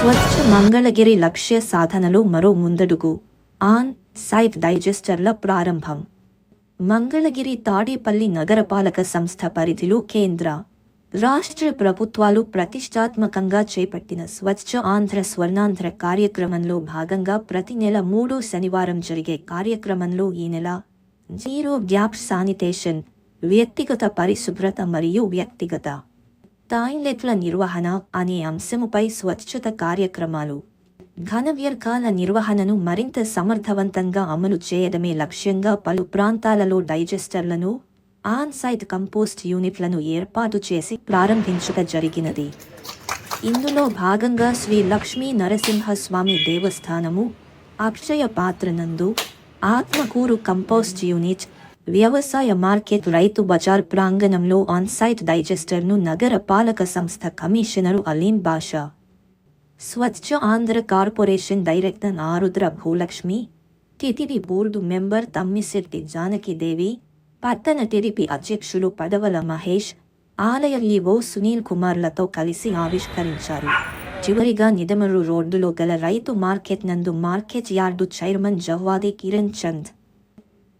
స్వచ్ఛ మంగళగిరి లక్ష్య సాధనలో మరో ముందడుగు. ఆన్ సైట్ డైజెస్టర్ల ప్రారంభం. మంగళగిరి తాడేపల్లి నగరపాలక సంస్థ పరిధిలో కేంద్ర, రాష్ట్ర ప్రభుత్వాలు ప్రతిష్టాత్మకంగా చేపట్టిన స్వచ్ఛ ఆంధ్ర స్వర్ణాంధ్ర కార్యక్రమంలో భాగంగా ప్రతి నెల 3వ శనివారం జరిగే కార్యక్రమంలో ఈ నెల జీరో గ్యాప్ శానిటేషన్, వ్యక్తిగత పరిశుభ్రత మరియు వ్యక్తిగత టాయిలెట్ల నిర్వహణ అనే అంశముపై స్వచ్ఛత కార్యక్రమాలు, ఘన వ్యర్థాల నిర్వహణను మరింత సమర్థవంతంగా అమలు చేయడమే లక్ష్యంగా పలు ప్రాంతాలలో డైజెస్టర్లను, ఆన్ సైట్ కంపోస్ట్ యూనిట్లను ఏర్పాటు చేసి ప్రారంభించుట జరిగినది. ఇందులో భాగంగా శ్రీ లక్ష్మీ నరసింహస్వామి దేవస్థానము, అక్షయ పాత్ర నందు ఆత్మకూరు కంపోస్ట్ యూనిట్, వ్యవసాయ మార్కెట్ రైతు బజార్ ప్రాంగణంలో ఆన్ సైట్ డైజెస్టర్ను నగర పాలక సంస్థ commissioner Aleem Basha, Swachh Andhra corporation director Arudra Bhulakshmi, TTD board member Tammisetti Janakidevi, పట్టణ టిడిపి అధ్యక్షులు పడవల మహేష్, ఆలయ ఈవో సునీల్ కుమార్లతో కలిసి ఆవిష్కరించారు. చివరిగా నిడమరు రోడ్డులో గల రైతు మార్కెట్ నందు market yard chairman Jawwadi Kiran Chand,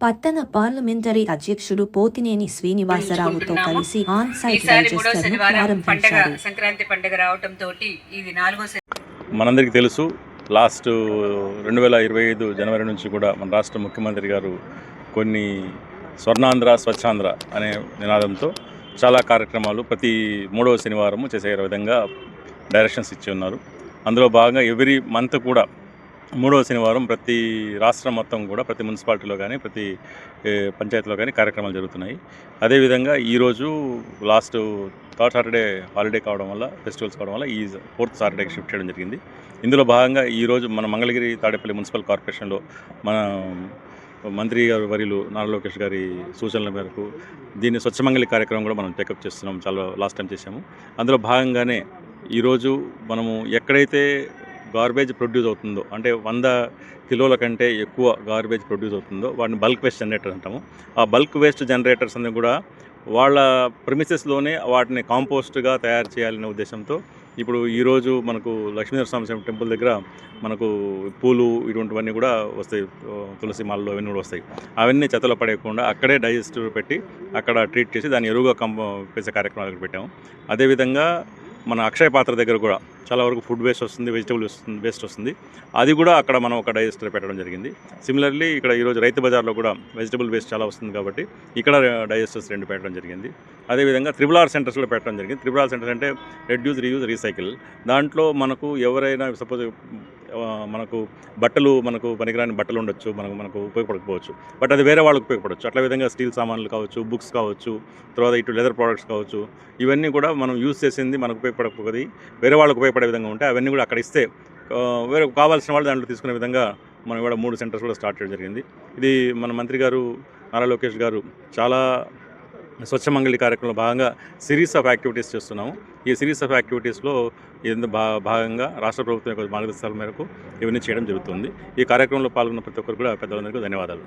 పట్టణ పార్లమెంటరీ అధ్యక్షుడు పోతినేని శ్రీనివాసరావుతో కలిసి ఆన్ సైట్ డైజెస్టర్ను ప్రారంభించారు. సంక్రాంతి పండుగ రావడంతో ఇది 4వ మనందరికీ తెలుసు, లాస్ట్ 2025 జనవరి నుంచి కూడా మన రాష్ట్ర ముఖ్యమంత్రి గారు కొన్ని స్వర్ణాంధ్ర స్వచ్ఛాంధ్ర అనే నినాదంతో చాలా కార్యక్రమాలు ప్రతి 3వ శనివారము చేసే విధంగా డైరెక్షన్స్ ఇచ్చి ఉన్నారు. అందులో భాగంగా ఎవ్రీ మంత్ కూడా 3వ శనివారం ప్రతి రాష్ట్రం మొత్తం కూడా ప్రతి మున్సిపాలిటీలో కానీ ప్రతి పంచాయతీలో కానీ కార్యక్రమాలు జరుగుతున్నాయి. అదేవిధంగా ఈరోజు లాస్ట్ 3rd సాటర్డే హాలిడే కావడం వల్ల, ఫెస్టివల్స్ కావడం వల్ల ఈ 4th సాటర్డేకి షిఫ్ట్ చేయడం జరిగింది. ఇందులో భాగంగా ఈరోజు మన మంగళగిరి తాడేపల్లి మున్సిపల్ కార్పొరేషన్లో మన మంత్రి గారు వర్యులు నారా లోకేష్ గారి సూచనల మేరకు దీన్ని స్వచ్ఛమంగళి కార్యక్రమం కూడా మనం టేకప్ చేస్తున్నాం. చాలా లాస్ట్ టైం చేసాము. అందులో భాగంగానే ఈరోజు మనము ఎక్కడైతే గార్బేజ్ ప్రొడ్యూస్ అవుతుందో, అంటే 100 కిలోల కంటే ఎక్కువ గార్బేజ్ ప్రొడ్యూస్ అవుతుందో వాటిని బల్క్ వేస్ట్ జనరేటర్ అంటాము. ఆ బల్క్ వేస్ట్ జనరేటర్స్ అన్ని కూడా వాళ్ళ ప్రిమిసెస్లోనే వాటిని కాంపోస్ట్గా తయారు చేయాలనే ఉద్దేశంతో ఇప్పుడు ఈరోజు మనకు లక్ష్మీనరసింహ టెంపుల్ దగ్గర మనకు పూలు ఇటువంటివన్నీ కూడా వస్తాయి, తులసి మాలలో అవన్నీ కూడా వస్తాయి. అవన్నీ చెత్తలో పడేయకుండా అక్కడే డైజెస్టర్ పెట్టి అక్కడ ట్రీట్ చేసి దాన్ని ఎరువుగా వేసే కార్యక్రమాలు పెట్టాము. అదేవిధంగా మన అక్షయ పాత్ర దగ్గర కూడా చాలా వరకు ఫుడ్ వేస్ట్ వస్తుంది, వెజిటబుల్ వేస్ట్ వస్తుంది. అది కూడా అక్కడ మనం ఒక డైజెస్టర్ పెట్టడం జరిగింది. సిమిలర్లీ ఇక్కడ ఈరోజు రైతు బజార్లో కూడా వెజిటబుల్ వేస్ట్ చాలా వస్తుంది కాబట్టి ఇక్కడ డైజెస్టర్స్ 2 పెట్టడం జరిగింది. అదేవిధంగా RRR సెంటర్స్ కూడా పెట్టడం జరిగింది. RRR సెంటర్స్ అంటే రెడ్యూస్, రీయూజ్, రీసైకిల్. దాంట్లో మనకు ఎవరైనా సపోజ్ మనకు బట్టలు, మనకు పనికిరాని బట్టలు ఉండొచ్చు, మనకు ఉపయోగపడకపోవచ్చు, బట్ అది వేరే వాళ్ళకి ఉపయోగపడవచ్చు. అట్లా విధంగా స్టీల్ సామాన్లు కావచ్చు, బుక్స్ కావచ్చు, తర్వాత ఇటు లెదర్ ప్రోడక్ట్స్ కావచ్చు, ఇవన్నీ కూడా మనం యూజ్ చేసింది మనకు ఉపయోగపడకపోతే వేరే వాళ్ళకు ఉపయోగపడే విధంగా ఉంటాయి. అవన్నీ కూడా అక్కడ ఇస్తే వేరే కావాల్సిన వాళ్ళు దాంట్లో తీసుకునే విధంగా మనం కూడా 3 సెంటర్స్ కూడా స్టార్ట్ చేయడం జరిగింది. ఇది మన మంత్రి గారు నారా లోకేష్ గారు చాలా స్వచ్ఛ మంగళి కార్యక్రమంలో భాగంగా సిరీస్ ఆఫ్ యాక్టివిటీస్ చేస్తున్నాము. ఈ సిరీస్ ఆఫ్ యాక్టివిటీస్లో భాగంగా రాష్ట్ర ప్రభుత్వం యొక్క మార్గదర్శకాల మేరకు ఇవన్నీ చేయడం జరుగుతుంది. ఈ కార్యక్రమంలో పాల్గొన్న ప్రతి ఒక్కరు కూడా పెద్దలందరికీ ధన్యవాదాలు.